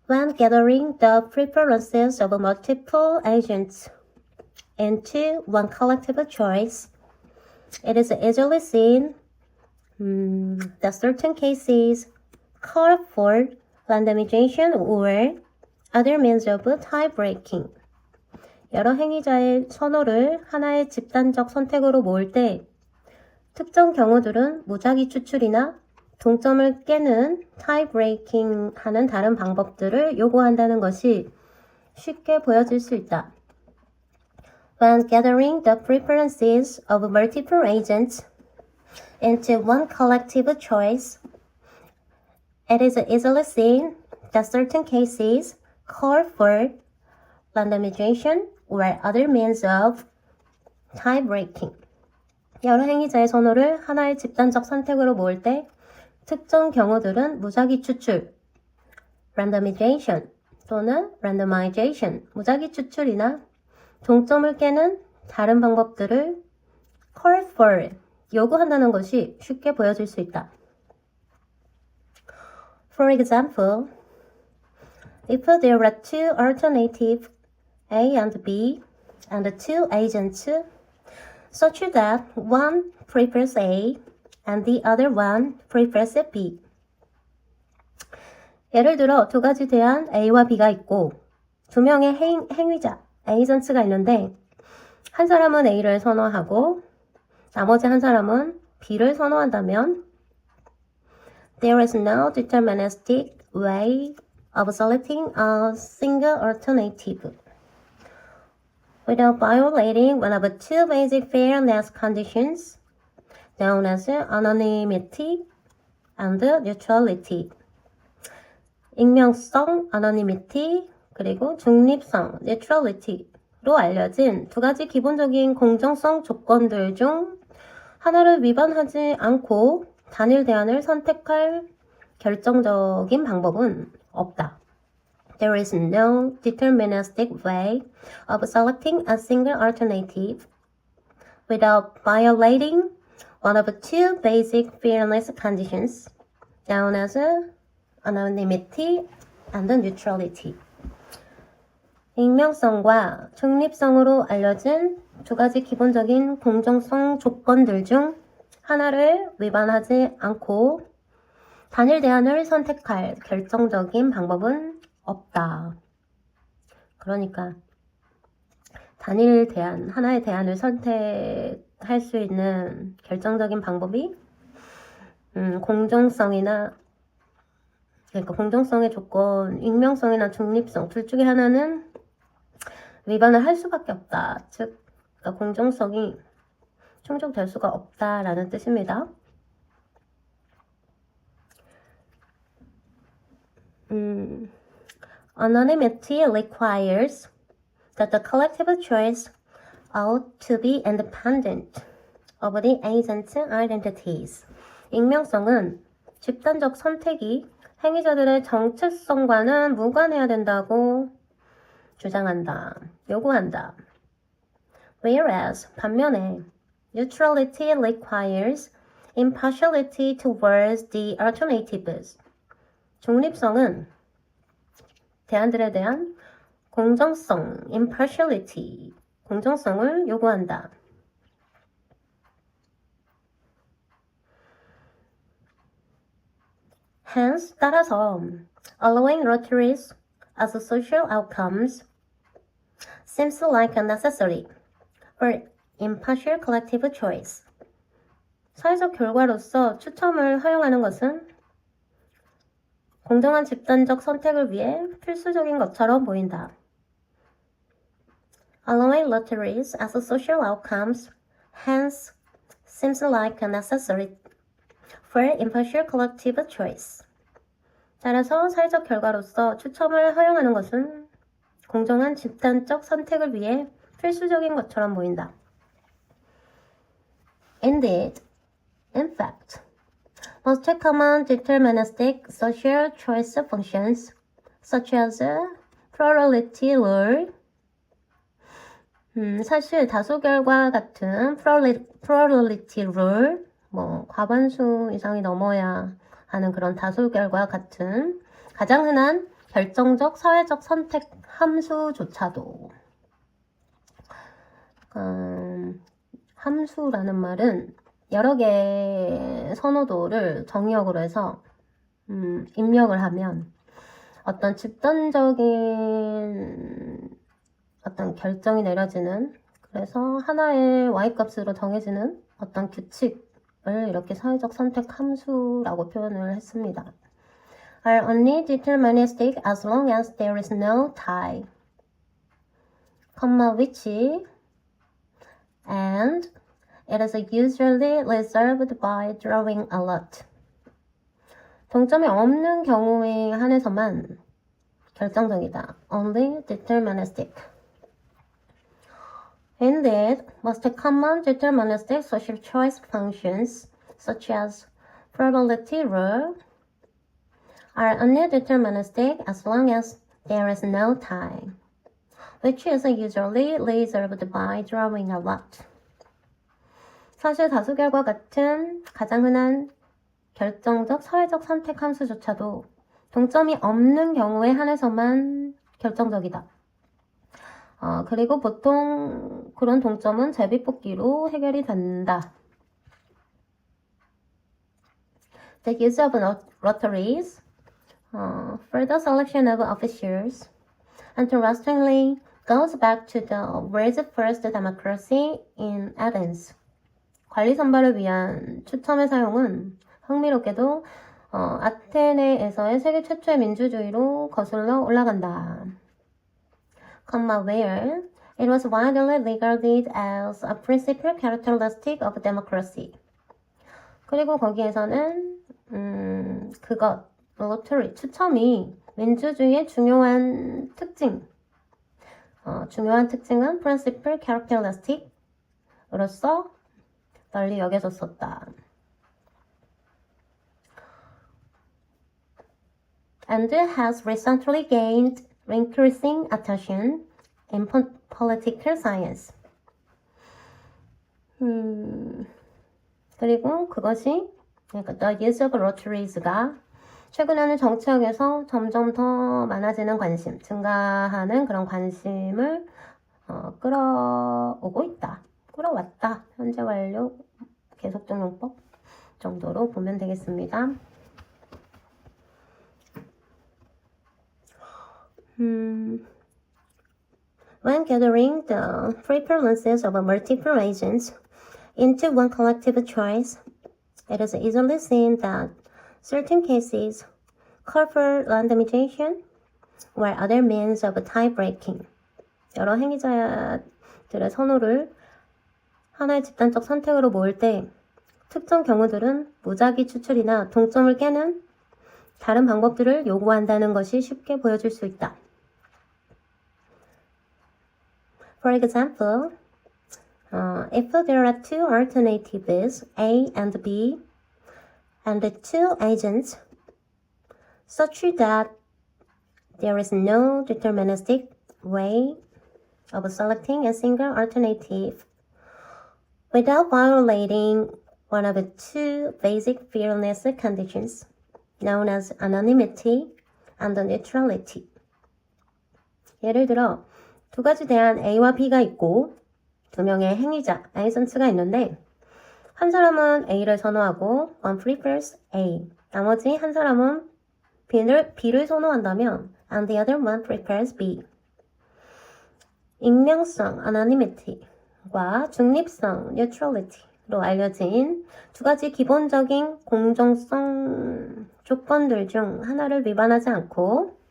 When gathering the preferences of multiple agents into one collective choice, it is easily seen that certain cases call for randomization or other means of tie-breaking. 여러 행위자의 선호를 하나의 집단적 선택으로 모을 때 특정 경우들은 무작위 추출이나 동점을 깨는 tie-breaking 하는 다른 방법들을 요구한다는 것이 쉽게 보여질 수 있다. When gathering the preferences of multiple agents into one collective choice, it is easily seen that certain cases call for randomization or other means of tie-breaking. 여러 행위자의 선호를 하나의 집단적 선택으로 모을 때 특정 경우들은 무작위 추출, randomization 또는 randomization, 무작위 추출이나 동점을 깨는 다른 방법들을 call for, 요구한다는 것이 쉽게 보여질 수 있다. For example, if there are two alternatives, A and B, and two agents, such that one prefers A and the other one prefers B. 예를 들어 두 가지 대안 A와 B가 있고 두 명의 행위자, 에이전트가 있는데 한 사람은 A를 선호하고 나머지 한 사람은 B를 선호한다면 There is no deterministic way of selecting a single alternative without violating one of two basic fairness conditions known as anonymity and neutrality. 익명성, anonymity, 그리고 중립성, neutrality로 알려진 두 가지 기본적인 공정성 조건들 중 하나를 위반하지 않고 단일 대안을 선택할 결정적인 방법은 없다. There is no deterministic way of selecting a single alternative without violating one of two basic fairness conditions known as anonymity and neutrality. 익명성과 중립성으로 알려진 두 가지 기본적인 공정성 조건들 중 하나를 위반하지 않고 단일 대안을 선택할 결정적인 방법은 없다. 그러니까 단일 대안, 하나의 대안을 선택할 수 있는 결정적인 방법이 공정성이나 그러니까 공정성의 조건, 익명성이나 중립성 둘 중에 하나는 위반을 할 수밖에 없다. 즉, 그러니까 공정성이 충족될 수가 없다라는 뜻입니다. Anonymity requires that the collective choice ought to be independent of the agent's identities. 익명성은 집단적 선택이 행위자들의 정체성과는 무관해야 된다고 주장한다, 요구한다. Whereas, 반면에 neutrality requires impartiality towards the alternatives. 중립성은 대안들에 대한 공정성, impartiality, 공정성을 요구한다. Hence, 따라서 allowing lotteries as social outcomes seems like a necessary for impartial collective choice. 사회적 결과로서 추첨을 허용하는 것은 공정한 집단적 선택을 위해 필수적인 것처럼 보인다. Allowing lotteries as social outcomes hence seems like a necessary for impartial collective choice. 따라서 사회적 결과로서 추첨을 허용하는 것은 공정한 집단적 선택을 위해 필수적인 것처럼 보인다. Indeed, in fact, most common deterministic social choice functions, such as plurality rule, 사실 다수결과 같은 plurality rule, 과반수 이상이 넘어야 하는 그런 다수결과 같은 가장 흔한 결정적 사회적 선택 함수조차도. 함수라는 말은 여러 개의 선호도를 정의역으로 해서 입력을 하면 어떤 집단적인 어떤 결정이 내려지는, 그래서 하나의 y값으로 정해지는 어떤 규칙을 이렇게 사회적 선택 함수라고 표현을 했습니다. Are only deterministic as long as there is no tie, which and it is usually reserved by drawing a lot. 동점이 없는 경우에 한해서만 결정적이다. Only deterministic. Indeed, most common deterministic social choice functions, such as probability rule, are only deterministic as long as there is no tie, which is usually reserved by drawing a lot. 사실 다수결과 같은 가장 흔한 결정적 사회적 선택 함수조차도 동점이 없는 경우에 한해서만 결정적이다. 그리고 보통 그런 동점은 제비뽑기로 해결이 된다. The use of lotteries for the selection of officials, interestingly, goes back to the world's first democracy in Athens. 관리 선발을 위한 추첨의 사용은 흥미롭게도 아테네에서의 세계 최초의 민주주의로 거슬러 올라간다. Where it was widely regarded as a principal characteristic of democracy. 그리고 거기에서는 그것, 로터리, 추첨이 민주주의의 중요한 특징, 중요한 특징은 principal characteristic으로서 널리 여겨졌었다. And has recently gained increasing attention in political science. 그리고 그것이, 그러니까 the use of lotteries가 최근에는 정치학에서 점점 더 많아지는 관심, 증가하는 그런 관심을 끌어오고 있다. 끌어왔다. 현재 완료 계속적 용법 정도로 보면 되겠습니다. When gathering the preferences of multiple agents into one collective choice, it is easily seen that certain cases call for randomization, while other means of tie-breaking. 여러 행위자들의 선호를 하나의 집단적 선택으로 모을 때 특정 경우들은 무작위 추출이나 동점을 깨는 다른 방법들을 요구한다는 것이 쉽게 보여질 수 있다. For example, if there are two alternatives, A and B, and the two agents, such that there is no deterministic way of selecting a single alternative without violating one of the two basic fairness conditions, known as anonymity and neutrality. 예를 들어, 두 가지 대안 A와 B가 있고 두 명의 행위자, 에이전트가 있는데 한 사람은 A를 선호하고 one prefers A, 나머지 한 사람은 B를 선호한다면 and the other one prefers B. 익명성, anonymity과 중립성, neutrality로 알려진 두 가지 기본적인 공정성 조건들 중 하나를 위반하지 않고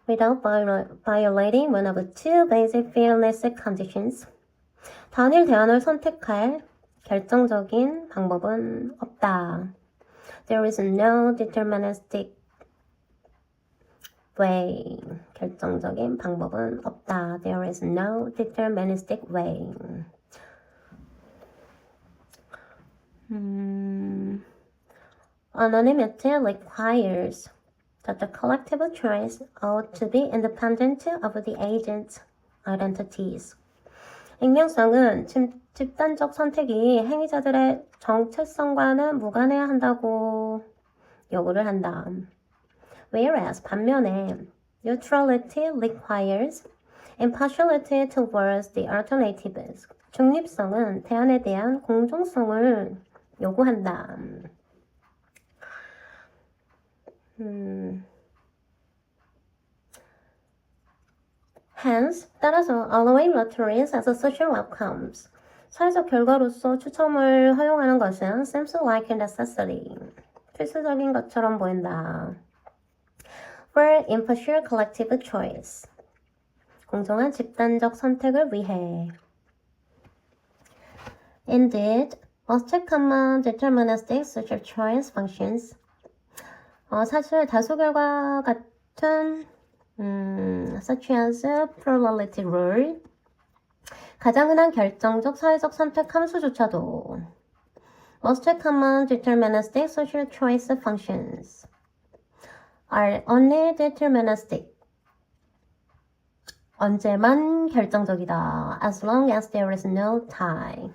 without violating one of the two basic fairness conditions. 단일 대안을 선택할 결정적인 방법은 없다. There is no deterministic way. 결정적인 방법은 없다. There is no deterministic way. Anonymity requires that the collective choice ought to be independent of the agent's identities. 익명성은 집단적 선택이 행위자들의 정체성과는 무관해야 한다고 요구를 한다. Whereas 반면에 neutrality requires impartiality towards the alternatives. 중립성은 대안에 대한 공정성을 요구한다. Hence, 따라서 allowing lotteries as a social outcomes. 사회적 결과로서 추첨을 허용하는 것은 seems like a necessity. 필수적인 것처럼 보인다. For impartial collective choice. 공정한 집단적 선택을 위해. Indeed, most common deterministic social choice functions. 사실 다수 결과 같은 such as plurality rule. 가장 흔한 결정적 사회적 선택 함수조차도 most common deterministic social choice functions are only deterministic. 언제만 결정적이다. As long as there is no tie.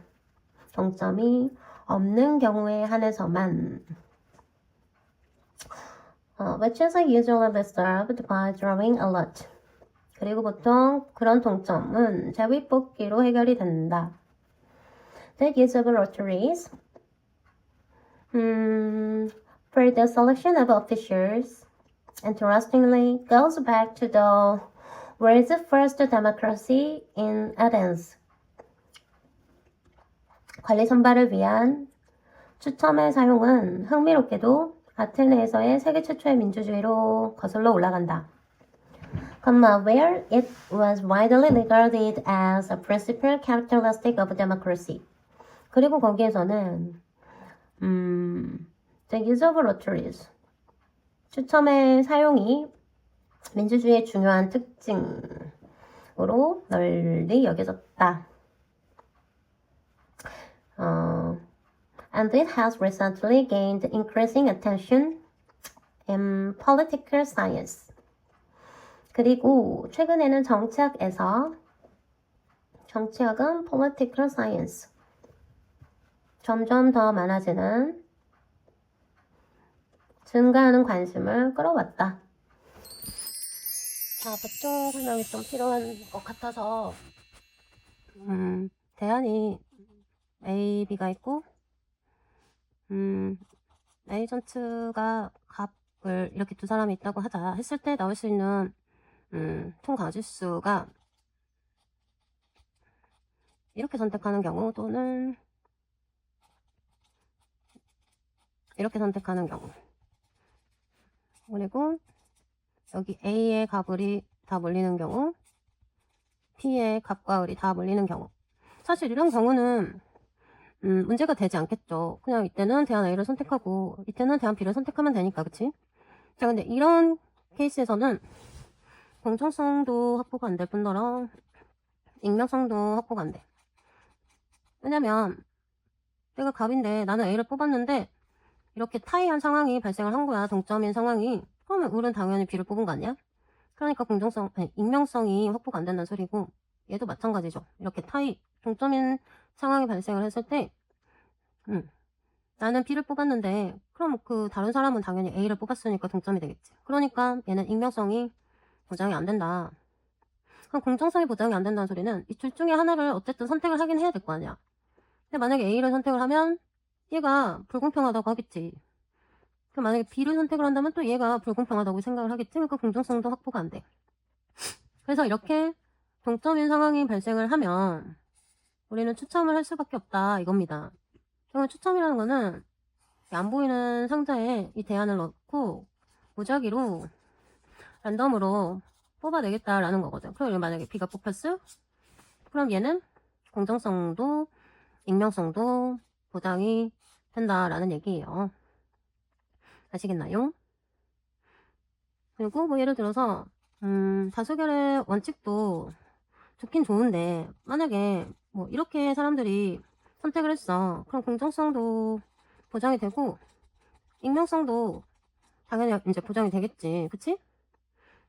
동점이 없는 경우에 한해서만. Which is usually resolved by drawing a lot. 그리고 보통 그런 동점은 제비뽑기로 해결이 된다. The use of lotteries for the selection of officials, interestingly, goes back to the world's first democracy in Athens. 관리 선발을 위한 추첨의 사용은 흥미롭게도 아테네에서의 세계 최초의 민주주의로 거슬러 올라간다. Where it was widely regarded as a principal characteristic of democracy. 그리고 거기에서는 the use of lotteries. 추첨의 사용이 민주주의의 중요한 특징으로 널리 여겨졌다. And it has recently gained increasing attention in political science. 그리고 최근에는 정치학은 political science. 점점 더 많아지는 증가하는 관심을 끌어왔다. 자, 법정 설명이 좀 필요한 것 같아서 대안이 A, B가 있고 에이전트가 값을 이렇게 두 사람이 있다고 하자 했을 때 나올 수 있는 통과지수가 이렇게 선택하는 경우 또는 이렇게 선택하는 경우 그리고 여기 A의 값을이 다 몰리는 경우 B의 값과 을이 다 몰리는 경우 사실 이런 경우는 문제가 되지 않겠죠. 그냥 이때는 대안 A를 선택하고 이때는 대안 B를 선택하면 되니까 그치? 자 근데 이런 케이스에서는 공정성도 확보가 안 될 뿐더러 익명성도 확보가 안 돼. 왜냐면 내가 갑인데 나는 A를 뽑았는데 이렇게 타이한 상황이 발생을 한 거야. 동점인 상황이. 그러면 을은 당연히 B를 뽑은 거 아니야? 그러니까 익명성이 확보가 안 된다는 소리고 얘도 마찬가지죠. 이렇게 동점인 상황이 발생을 했을 때 나는 B를 뽑았는데 그럼 그 다른 사람은 당연히 A를 뽑았으니까 동점이 되겠지. 그러니까 얘는 익명성이 보장이 안 된다. 그럼 공정성이 보장이 안 된다는 소리는 이 둘 중에 하나를 어쨌든 선택을 하긴 해야 될 거 아니야. 근데 만약에 A를 선택을 하면 얘가 불공평하다고 하겠지. 그럼 만약에 B를 선택을 한다면 또 얘가 불공평하다고 생각을 하겠지. 그러니까 공정성도 확보가 안 돼. 그래서 이렇게 동점인 상황이 발생을 하면 우리는 추첨을 할 수밖에 없다 이겁니다. 그러면 추첨이라는 거는 안 보이는 상자에 이 대안을 넣고 무작위로 랜덤으로 뽑아내겠다라는 거거든. 그럼 만약에 B가 뽑혔어? 그럼 얘는 공정성도 익명성도 보장이 된다라는 얘기예요. 아시겠나요? 그리고 뭐 예를 들어서 다수결의 원칙도 좋긴 좋은데 만약에 뭐 이렇게 사람들이 선택을 했어. 그럼 공정성도 보장이 되고 익명성도 당연히 이제 보장이 되겠지. 그치?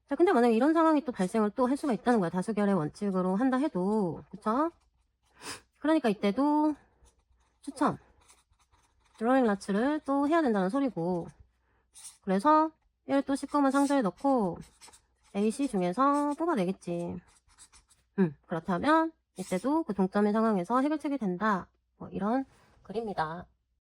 자, 근데 만약에 이런 상황이 또 발생을 또 할 수가 있다는 거야. 다수결의 원칙으로 한다 해도. 그쵸? 그러니까 이때도 추첨 드로잉 라츠를 또 해야 된다는 소리고 그래서 얘를 또 10검은 상자에 넣고 A, C 중에서 뽑아내겠지. 그렇다면 이때도 그 동점의 상황에서 해결책이 된다. 뭐 이런 글입니다.